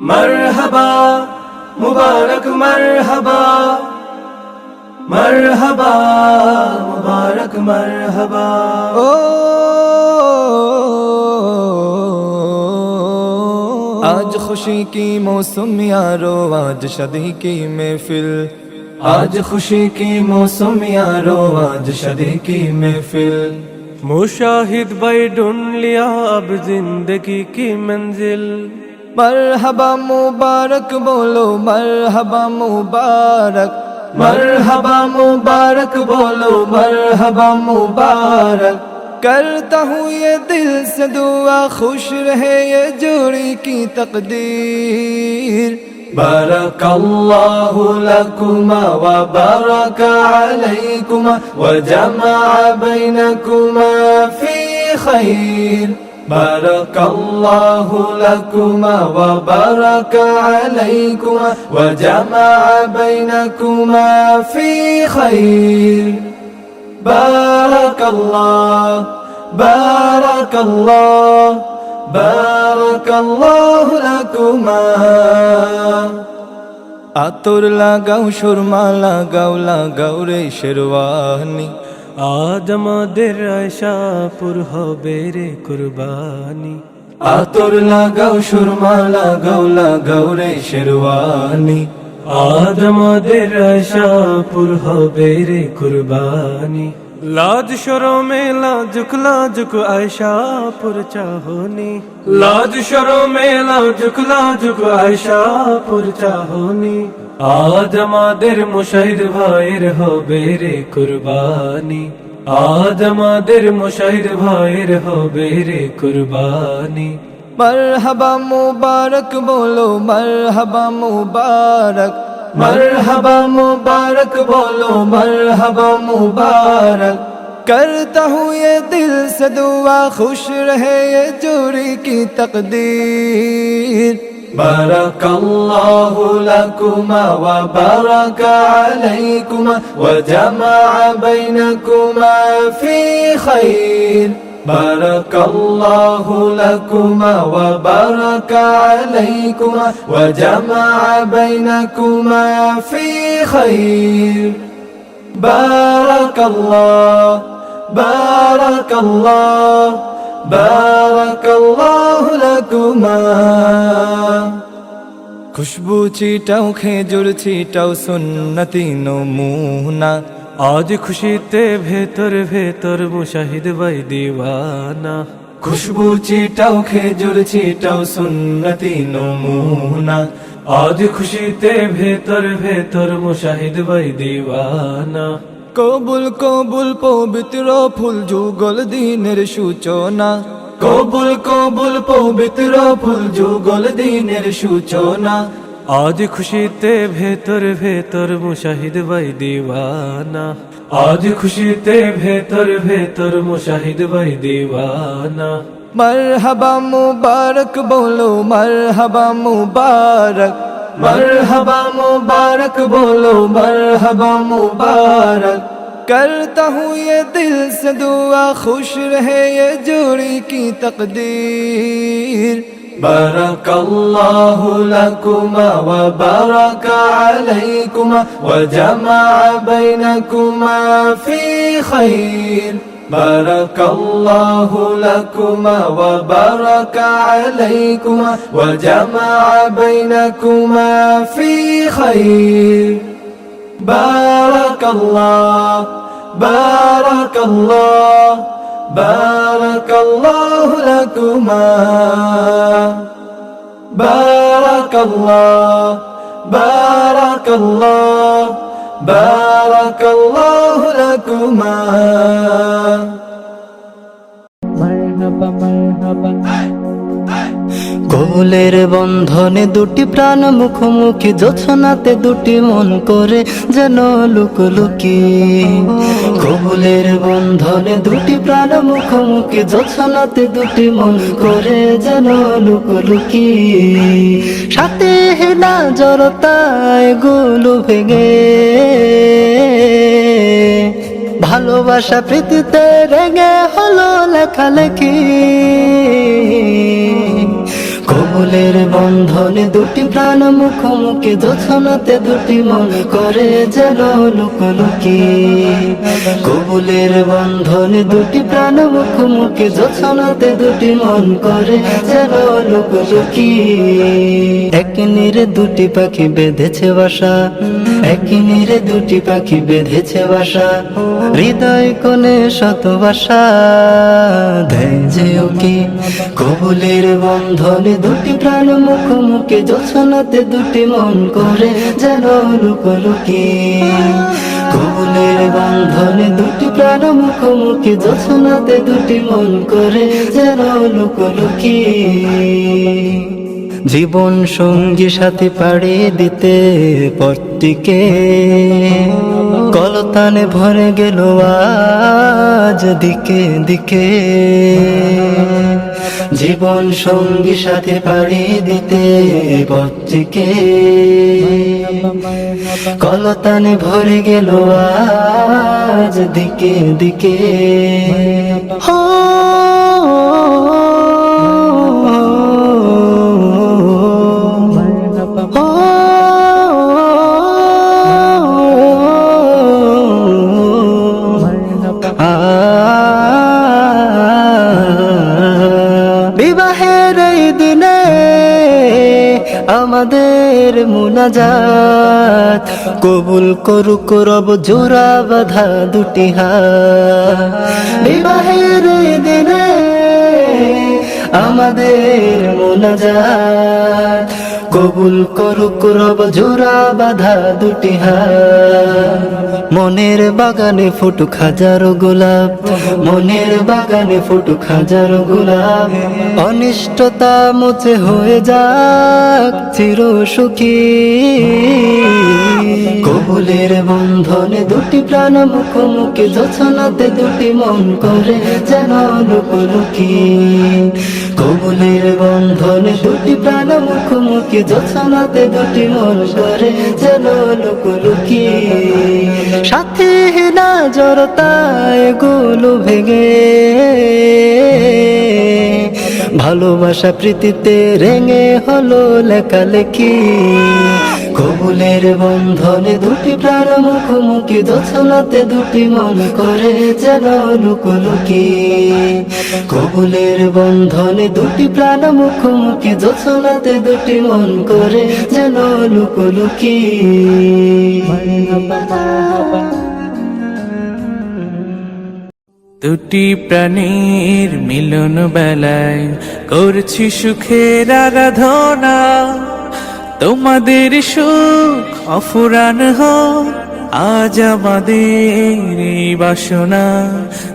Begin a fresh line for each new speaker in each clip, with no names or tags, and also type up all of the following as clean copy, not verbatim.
मरहबा मुबारक मरहबा मरहबा मुबारक मरहबा।
आज खुशी की मौसम यारो, आज शादी की महफिल। आज खुशी की मौसम यारो, आज शादी की महफिल।
मुशाहिद भाई ढूंढ लिया अब जिंदगी की मंजिल।
मरहबा मुबारक बोलो, मरहबा मुबारक। मरहबा मुबारक बोलो, मरहबा मुबारक। करता हूँ ये दिल से दुआ, खुश रहे ये जोड़ी की तकदीर। बारकल्लाहु लकुमा व बारक अलैकुमा व जमा बैनकुमा फी खैर। बारकल्लाहु लकुमा व बारक अलैकुमा व जमा बैनकुमा फी खैर। बारकल्लाह बारकल्लाह बारकल्लाहु लकुमा। आतुर लागाओ सुरमा लागाओ, लागाओ रे शेरवानी।
आज আমাদের আয়শাপুর হবে রে কুরবানি।
आतुर लागाओ सुरमा लागाओ, लागाओ रे शेरवानी।
आज আমাদের আয়শাপুর হবে রে কুরবানি। লাজ শরমে লাজুক লাজুক আয়শাপুর চাহনি। লাজ শরমে লাজুক লাজুক আয়শাপুর চাহনি। আজ আমাদের মুশাহিদ ভাইয়ের হবে রে কুরবানি। আজ আমাদের মুশাহিদ ভাইয়ের হবে রে কুরবানি।
मरहबा मुबारक बोलो, मरहबा मुबारक। मरहबा मुबारक बोलो, मरहबा मुबारक। करता हूँ ये दिल से दुआ, खुश रहे ये जोड़ी की तकदीर। बारकल्लाहु लकुमा व बारक अलैकुमा व जमा बैनकुमा फी खैर। बारकल्लाहु लकुमा व बारक अलैकुमा व जमा बैनकुमा फी खैर। बारकल्लाह बारकल्लाह बारकल्लाहु लकुमा। खुशबू छीटाओ खेजुर छीटाओ सुन्नती नमूना।
आज खुशीते ভেতর ভেতর মুশাহিদ ভাই দিওয়ানা।
खुशबू छीटाओ खेजुर छीटाओ सुन्नती नमूना।
आज खुशीते ভেতর ভেতর মুশাহিদ ভাই দিওয়ানা।
কবুল কবুল পবিত্র ফুল যুগল দিনের সূচনা। কবুল কবুল পবিত্র ফুল যুগল দিনের সূচনা।
आज खुशीते ভেতর ভেতর মুশাহিদ ভাই দিওয়ানা। आज खुशीते ভেতর ভেতর মুশাহিদ ভাই দিওয়ানা।
मरहबा मुबारक बोलो, मरहबा मुबारक। मरहबा मुबारक बोलो, मरहबा मुबारक। करता हूँ ये दिल से दुआ, खुश रहे ये जोड़ी की तकदीर। बारकल्लाहु लकुमा व बारक अलैकुमा व जमा बैनकुमा फी खैर। बारकल्लाहु लकुमा व बारक अलैकुमा व जमा बैनकुमा फी खैर। बारकल्लाह बारकल्लाह बारकल्लाहु लकुमा। बारकल्लाह बारकल्लाह बारकल्लाहु लकुमा।
मरहबा मरहबा। কোলের বন্ধনে দুটি প্রাণ মুখোমুখি, জোছনাতে দুটি মন করে যেন লুকোলুকি। কোলের বন্ধনে দুটি প্রাণ মুখোমুখি, জোছনাতে দুটি মন করে যেন লুকোলুকি। সাথে হেনা জড়তায় গুলো ভেঙে, ভালোবাসা প্রীতিতে রেঙে হলো লেখালেখি। কবুলের বন্ধনে দুটি প্রাণ মুখোমুখি জোছনাতে দুটি মন করে যেন লুকোলুকি কবুলের বন্ধনে দুটি প্রাণ মুখোমুখি জোছনাতে দুটি মন করে যেন লুকোলুকি এক নীরে দুটি পাখি বেঁধেছে বাসা এক নীরে দুটি পাখি বেঁধেছে বাসা হৃদয় কোণে শত বাসা দেয় যে ওকে কবুলের বন্ধনে দুটি প্রাণ মুখোমুখি জোছনাতে দুটি মন করে যেন লুকোলুকি কবুলের বন্ধনে দুটি প্রাণ মুখোমুখি জোছনাতে দুটি মন করে যেন লুকোলুকি জীবন সঙ্গী সাথে পাড়ি দিতে পথটিকে কলতানে ভরে গেল আজ দিকে দিকে জীবন সঙ্গী সাথে পাড়ি দিতে পথটিকে কলতানে ভরে গেল আজ দিকে দিকে বিবাহের এই দিনে আমাদের মুনাজাত কবুল করুক রব জোড়া বাঁধা দুটি হাত বিবাহের এই দিনে আমাদের মুনাজাত কবুল করুক রব জোড়া বাঁধা দুটি হাত মনের বাগানে ফুটুক হাজারো গোলাপ মনের বাগানে ফুটুক হাজারো গোলাপ অনিষ্টতা মুছে হয়ে যাক চির সুখী কবুলের বন্ধনে দুটি প্রাণ মুখোমুখি জোছনাতে দুটি মন করে যেন লুকোলুকি কবুলের বন্ধনে দুটি প্রাণ মুখোমুখি জোছনাতে দুটি মন করে যেন লুকোলুকি সাথী না জড়তায় গুলো ভেঙে ভালোবাসা প্রীতিতে রেঙে হলো লেখালেখি কবুলের বন্ধনে দুটি প্রাণ মুখোমুখি জোছনাতে দুটি মন করে যেন লুকোলুকি কবুলের বন্ধনে দুটি প্রাণ মুখোমুখি জোছনাতে দুটি মন করে যেন লুকোলুকি
দুটি প্রাণীর মিলন বেলায় করছি সুখের আরাধনা তোমাদের সুখ অফুরান হোক আজ আমাদের এই বাসনা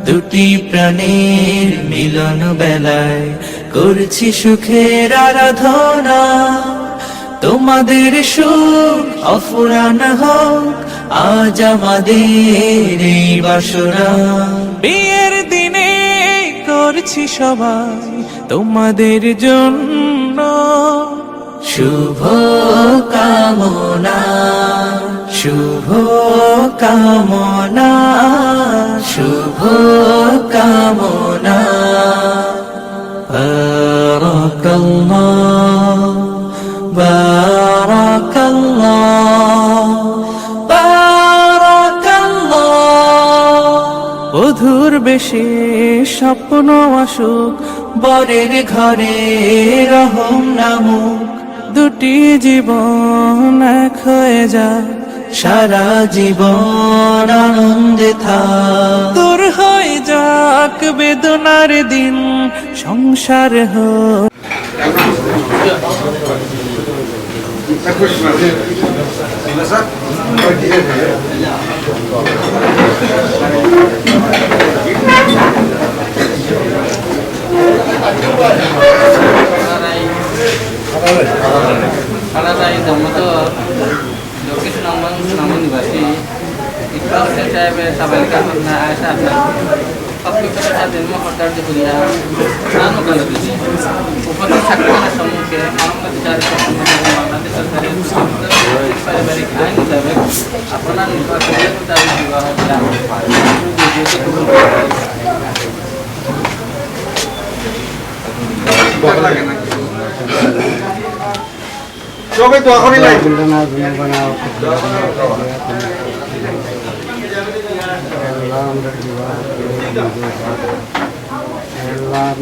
দুটি প্রাণীর মিলন বেলায় করছি সুখের আরাধনা তোমাদের সুখ অফুরান হোক আজ আমাদের এই বাসনা বিয়ের দিনে করছি সবাই তোমাদের জন্য শুভ কামনা শুভ কামনা শুভ কামনা বারাকাল্লাহ বারাকাল্লাহ বারাকাল্লাহ বধুর বেশে স্বপ্ন আসুক বরের ঘরে রহম নামুক দুটি জীবন এক হয়ে যায় সারা জীবন আনন্দে থাক দূর হয়ে যাক বেদনার দিন সংসার হোক
namun dibasi itu saya sabarkan karena saya waktu itu saya demo hotel di kuliah anu kan lebih upah sakit semua ke orang bicara sama nanti terkait pada balik lain tapi apa nanti kerja kita juga hotel itu
সবাই দোয়া করি নাই
আল্লাহ